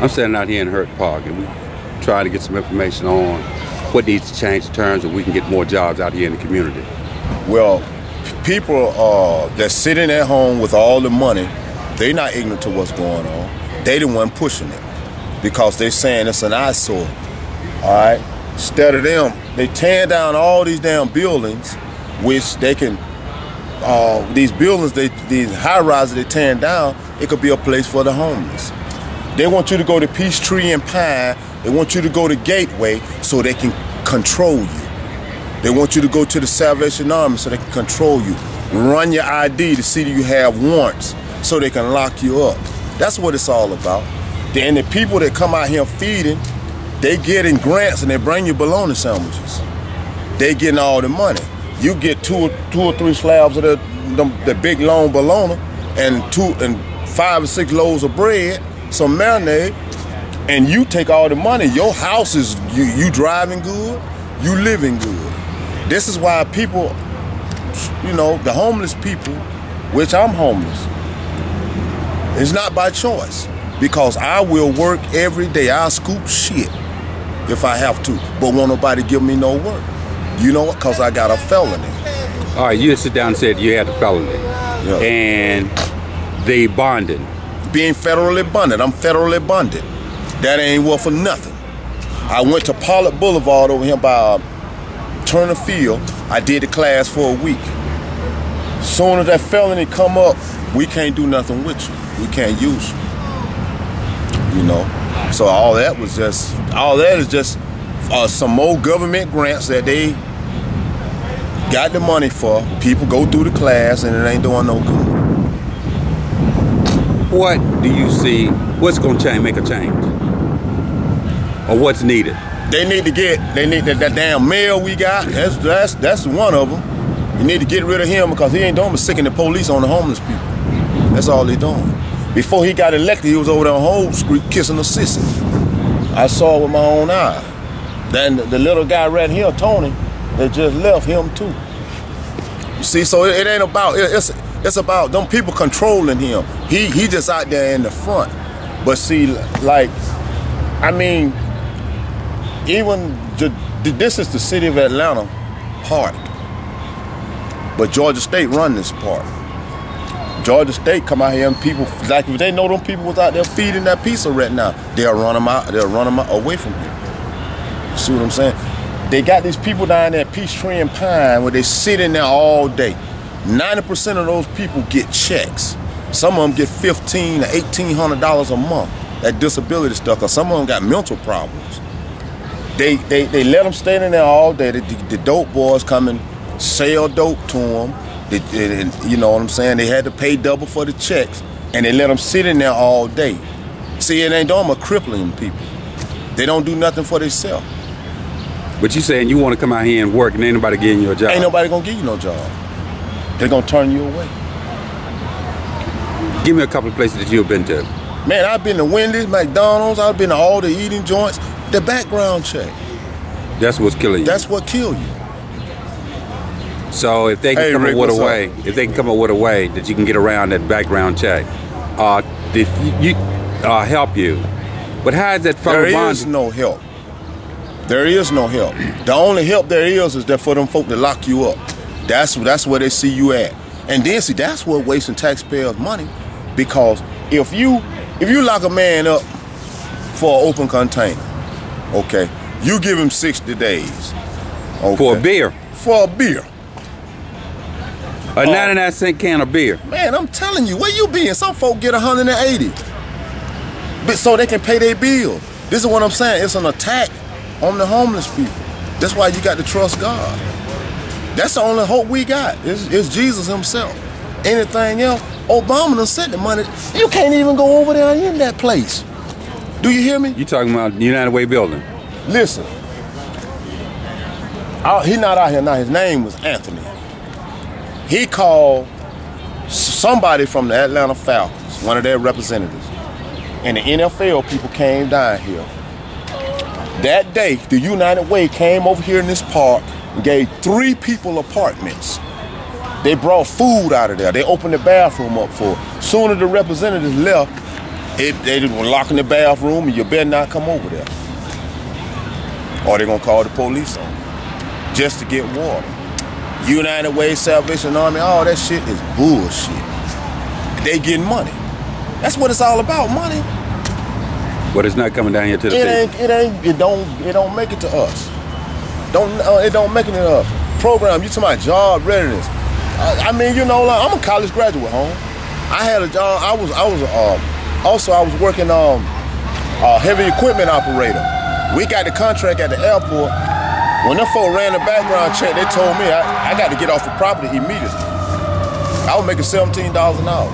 I'm standing out here in Hurt Park, and we try to get some information on what needs to change in terms of we can get more jobs out here in the community. Well, people that's sitting at home with all the money, they're not ignorant to what's going on. They the one pushing it because they're saying it's an eyesore. All right. Instead of them, they tearing down all these damn buildings, which they can. These buildings, these high rises they tearing down, it could be a place for the homeless. They want you to go to Peachtree and Pine. They want you to go to Gateway so they can control you. They want you to go to the Salvation Army so they can control you. Run your ID to see that you have warrants so they can lock you up. That's what it's all about. And the people that come out here feeding, they getting grants and they bring you bologna sandwiches. They getting all the money. You get two or three slabs of the big long bologna and 5 or 6 loaves of bread, some marinade, and you take all the money. Your house is, you driving good, you living good. This is why people, you know, the homeless people, which I'm homeless, it's not by choice, because I will work every day. I'll scoop shit if I have to, but won't nobody give me no work. You know what? Because I got a felony. All right, you had sit down and said you had a felony. Yeah. And the bonding. Being federally bonded. I'm federally bonded. That ain't worth for nothing. I went to Pollard Boulevard over here by Turner Field. I did the class for a week. Soon as that felony come up, we can't do nothing with you. We can't use you. You know? So all that is just some more government grants that they got the money for. People go through the class and it ain't doing no good. What do you see, what's going to make a change? Or what's needed? They need that damn mayor we got. That's one of them. You need to get rid of him because he ain't doing but sicking the police on the homeless people. That's all they doing. Before he got elected, he was over there on Whole Street kissing a sissy. I saw it with my own eye. Then the little guy right here, Tony, they just left him too. You see, so it ain't about, it's about them people controlling him. He just out there in the front. But see, like, I mean, even this is the city of Atlanta park. But Georgia State run this park. Georgia State come out here and people, like if they know them people was out there feeding that pizza right now, they'll run them out away from here. You see what I'm saying? They got these people down there at Peachtree and Pine where they sit in there all day. 90% of those people get checks. Some of them get $1,500 to $1,800 a month, that disability stuff, because some of them got mental problems. They let them stay in there all day. The dope boys come and sell dope to them. You know what I'm saying? They had to pay double for the checks, and they let them sit in there all day. See, it ain't doing but crippling people. They don't do nothing for themselves. But you saying you want to come out here and work and ain't nobody getting you a job? Ain't nobody gonna give you no job. They're gonna turn you away. Give me a couple of places that you've been to. Man, I've been to Wendy's, McDonald's, I've been to all the eating joints. The background check. That's what's killing you. That's what killed you. So if they can come up with a way, if they can come up with a way that you can get around that background check, help you. But how is that federal bond? There is no help. There is no help. The only help there is that for them folk to lock you up. That's where they see you at. And then see, that's what wasting taxpayers' money. Because if you lock a man up for an open container, okay, you give him 60 days. Okay, for a beer. For a beer. A 99-cent can of beer. Man, I'm telling you, where you been? Some folk get 180. But so they can pay their bill. This is what I'm saying. It's an attack on the homeless people. That's why you got to trust God. That's the only hope we got. It's Jesus himself. Anything else, Obama done sent the money. You can't even go over there in that place. Do you hear me? You talking about the United Way building? Listen. He's not out here now. His name was Anthony. He called somebody from the Atlanta Falcons, one of their representatives. And the NFL people came down here. That day, the United Way came over here in this park and gave 3 people apartments. They brought food out of there. They opened the bathroom up for it. Soon as the representatives left, They will lock in the bathroom and you better not come over there. Or they're gonna call the police on you just to get water. United Way, Salvation Army, all that shit is bullshit. They getting money. That's what it's all about, money. But it's not coming down here to the city. It don't make it to us. It don't make it to us. Program, you talking about job readiness. I mean, you know, like, I'm a college graduate, home. I had a job. I was working heavy equipment operator. We got the contract at the airport. When them folk ran the background check, they told me I got to get off the property immediately. I was making $17 an hour.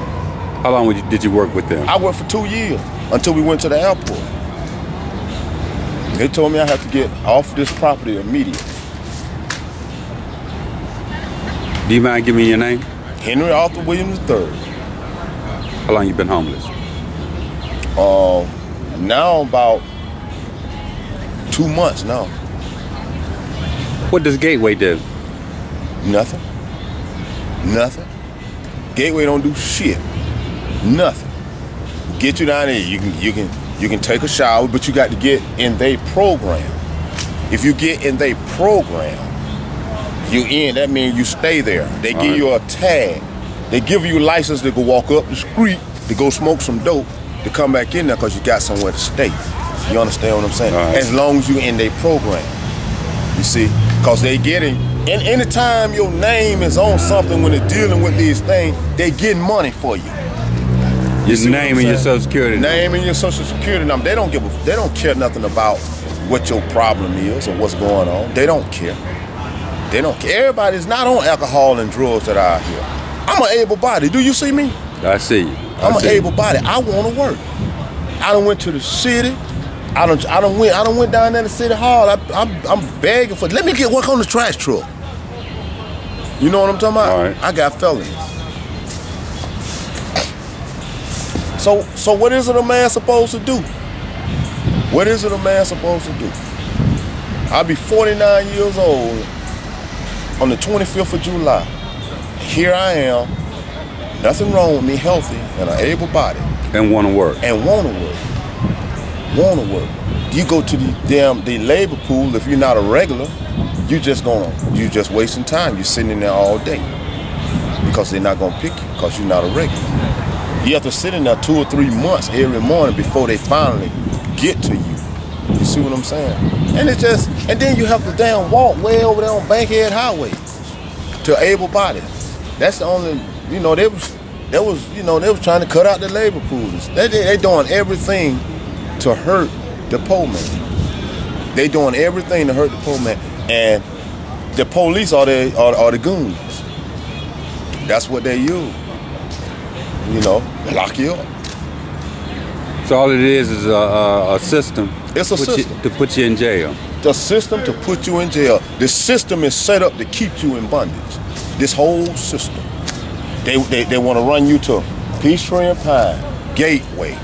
How long did you work with them? I worked for 2 years until we went to the airport. They told me I had to get off this property immediately. Do you mind giving me your name? Henry Arthur Williams III. How long you been homeless? Now about 2 months now. What does Gateway do? Nothing. Nothing. Gateway don't do shit. Nothing. Get you down there. You can take a shower, but you got to get in their program. If you get in their program, you in. That means you stay there. They give you a tag. They give you a license to go walk up the street, to go smoke some dope, to come back in there because you got somewhere to stay. You understand what I'm saying? As long as you in their program. You see? Because they getting, and anytime your name is on something when they're dealing with these things, they getting money for you. Your name and your social security number. Name and your social security number. They don't care nothing about what your problem is or what's going on. They don't care. They don't care. Everybody's not on alcohol and drugs that are out here. I'm an able body. Do you see me? I see you. I'm an able body. I want to work. I done went to the city. I done went down there to City Hall. I'm begging for. Let me get work on the trash truck. You know what I'm talking about? All right. I got felonies. So what is it a man supposed to do? What is it a man supposed to do? I'll be 49 years old on the 25th of July. Here I am. Nothing wrong with me, healthy and an able body. And want to work. And want to work. Want to work. You go to the labor pool, if you're not a regular, you just wasting time. You're sitting in there all day because they're not gonna pick you because you're not a regular. You have to sit in there 2 or 3 months every morning before they finally get to you. You see what I'm saying? And then you have to damn walk way over there on Bankhead Highway to able body. That's the only, you know, they was trying to cut out the labor pools. They doing everything to hurt the poor man. They doing everything to hurt the poor man. And the police are the goons. That's what they use. You know, they lock you up. So all it is a system. It's a system to put you in jail. The system to put you in jail. The system is set up to keep you in bondage. This whole system. They want to run you to Peachtree and Pine, Gateway,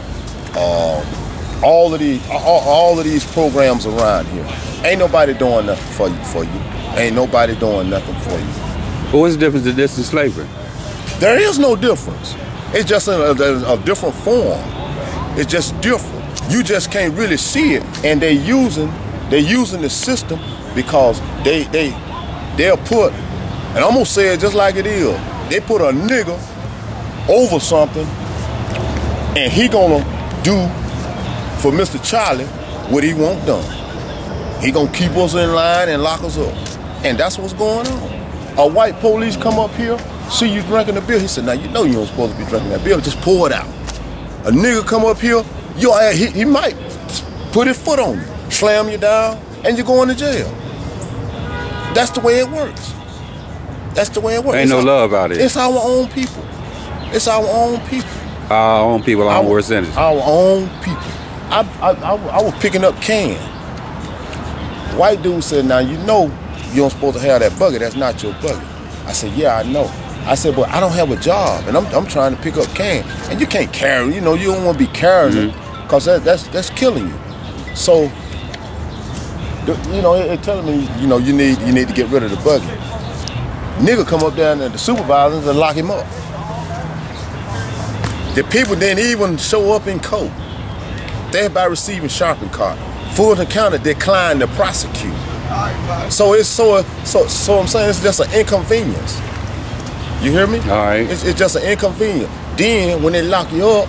all of these programs around here. Ain't nobody doing nothing for you. Ain't nobody doing nothing for you. But what's the difference in this and slavery? There is no difference. It's just a different form. It's just different. You just can't really see it, and they're using the system because they'll put, and I'm gonna say it just like it is. They put a nigga over something, and he gonna do for Mr. Charlie what he want done. He gonna keep us in line and lock us up, and that's what's going on. A white police come up here, see you drinking the beer. He said, "Now you know you don't supposed to be drinking that beer. Just pour it out." A nigga come up here, he might put his foot on you, slam you down, and you're going to jail. That's the way it works. That's the way it works. Ain't no love out here. It's our own people. It's our own people. Our own people, our worst enemies. Our own people. I was picking up cans. White dude said, "Now you know you don't supposed to have that bucket. That's not your bucket." I said, "Yeah, I know." I said, "But I don't have a job, and I'm trying to pick up can, and you can't carry. You know, you don't want to be carrying it, because that's killing you." So, you know, it telling me, you know, you need to get rid of the bucket. Nigga come up there and the supervisors and lock him up. The people didn't even show up in court. Thereby receiving shopping cart. Fulton County declined to prosecute. So I'm saying it's just an inconvenience. You hear me? All right. It's just an inconvenience. Then when they lock you up,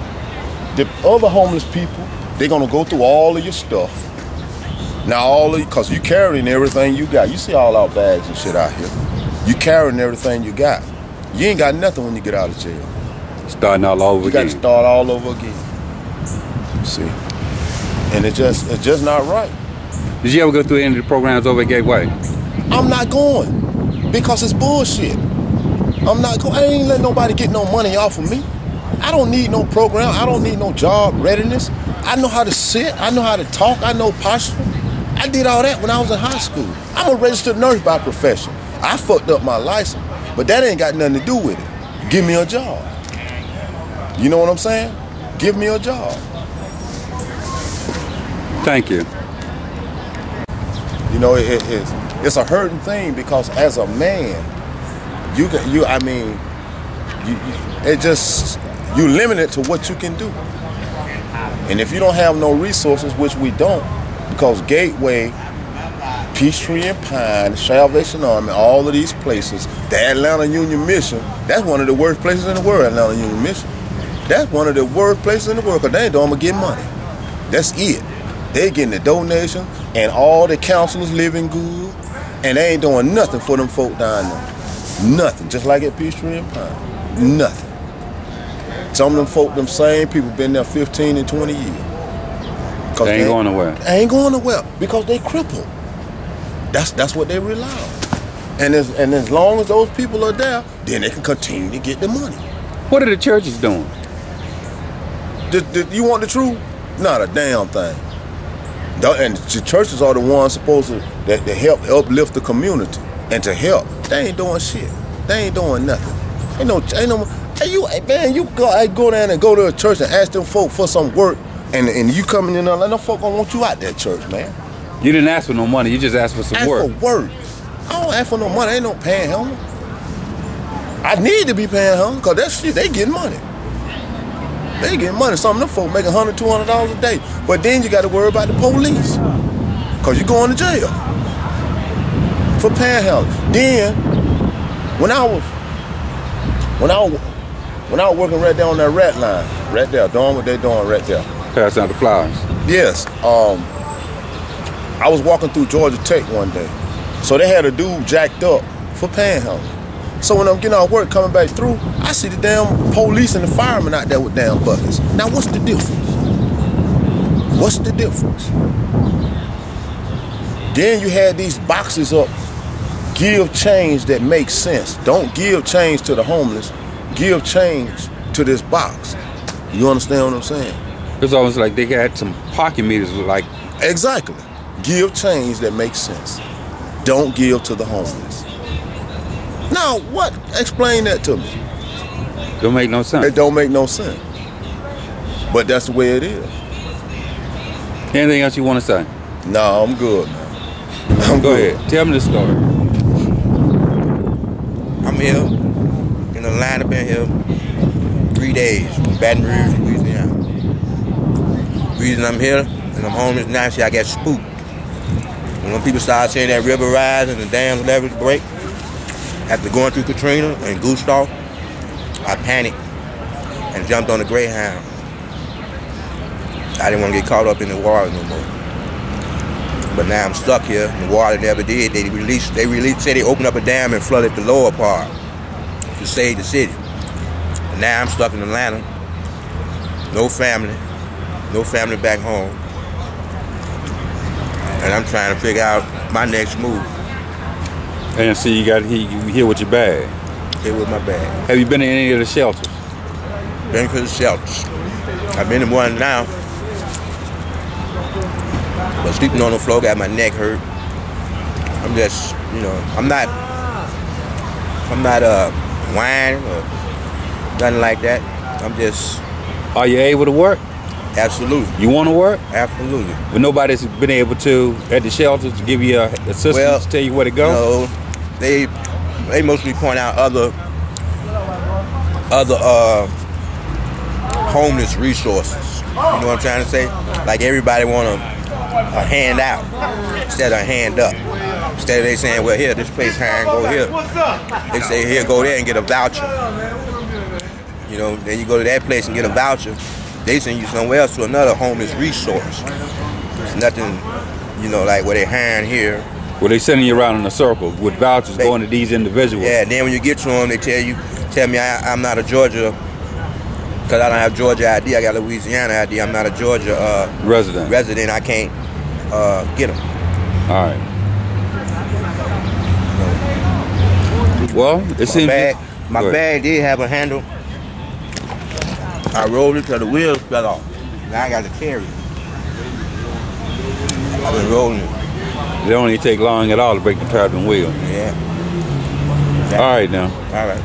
the other homeless people, they're gonna go through all of your stuff. Now cause you carrying everything you got. You see all our bags and shit out here. You carrying everything you got. You ain't got nothing when you get out of jail. Starting all over again. You got to start all over again. See? And it's just not right. Did you ever go through any of the programs over at Gateway? I'm not going because it's bullshit. I'm not going. I ain't letting nobody get no money off of me. I don't need no program. I don't need no job readiness. I know how to sit. I know how to talk. I know posture. I did all that when I was in high school. I'm a registered nurse by profession. I fucked up my license, but that ain't got nothing to do with it. Give me a job. You know what I'm saying? Give me a job. Thank you. You know, it's a hurting thing because as a man, you limited to what you can do. And if you don't have no resources, which we don't, because Gateway, Peachtree and Pine, Salvation Army, all of these places, the Atlanta Union Mission, that's one of the worst places in the world, Atlanta Union Mission. That's one of the worst places in the world because they ain't doing but get money. That's it. They getting the donation and all the counselors living good and they ain't doing nothing for them folk down there. Nothing. Just like at Peachtree and Pine. Nothing. Some of them folk, them same people been there 15 and 20 years. They ain't going nowhere. They ain't going nowhere because they crippled. That's what they rely on. And as long as those people are there, then they can continue to get the money. What are the churches doing? You want the truth? Not a damn thing. And the churches are the ones supposed to that help uplift the community and to help. They ain't doing shit. They ain't doing nothing. Ain't no. Hey, you go down and go to a church and ask them folk for some work, and you coming in there like no folk gonna want you out that church, man. You didn't ask for no money. You just asked for some work. Ask for work. I don't ask for no money. Ain't no panhandling. I need to be panhandling because that shit they getting money. They getting money. Some of them folk make $100, $200 a day. But then you got to worry about the police. Because you're going to jail. For panhandling. Then, when I was working right there on that rat line, right there, doing what they doing right there. Passing out the flowers. Yes. I was walking through Georgia Tech one day. So they had a dude jacked up for panhandling. So when I'm getting off work, coming back through, I see the damn police and the firemen out there with damn buckets. Now, what's the difference? What's the difference? Then you had these boxes up, give change that makes sense. Don't give change to the homeless. Give change to this box. You understand what I'm saying? It's almost like they had some pocket meters like... Exactly. Give change that makes sense. Don't give to the homeless. Now, what? Explain that to me. Don't make no sense. It don't make no sense. But that's the way it is. Anything else you want to say? No, I'm good, man. Go ahead. Tell me the story. I'm here in the lineup in here 3 days from Baton Rouge, Louisiana. The reason I'm here and I'm homeless now, see, I got spooked. When people started saying that river rise and the dams levels break, after going through Katrina and Gustav, I panicked and jumped on the Greyhound. I didn't want to get caught up in the water no more. But now I'm stuck here. The water never did. They said they opened up a dam and flooded the lower part to save the city. And now I'm stuck in Atlanta. No family back home. And I'm trying to figure out my next move. And see, you here with your bag. Here with my bag. Have you been in any of the shelters? Been to the shelters. I've been in one now. But sleeping on the floor got my neck hurt. I'm just, I'm not whining or nothing like that. I'm just. Are you able to work? Absolutely. You want to work? Absolutely. But nobody's been able to at the shelters to give you assistance, tell you where to go? No, they homeless resources. You know what I'm trying to say? Like everybody want a hand out instead of a hand up. Instead of they saying, well, here, this place hiring, go here. They say, here, go there and get a voucher. You know, then you go to that place and get a voucher. They send you somewhere else to another homeless resource. It's nothing, you know, like where they hiring here. Well, they sending you around in a circle with vouchers going to these individuals. Yeah, then when you get to them, they tell me I'm not a Georgia, because I don't have Georgia ID. I got Louisiana ID. I'm not a Georgia resident. I can't get them. All right. Well, it seems my bag did have a handle. I rolled it till the wheels fell off. Now I got to carry it. I've been rolling it. It don't even take long at all to break the turbine wheel. Yeah. All right now. All right.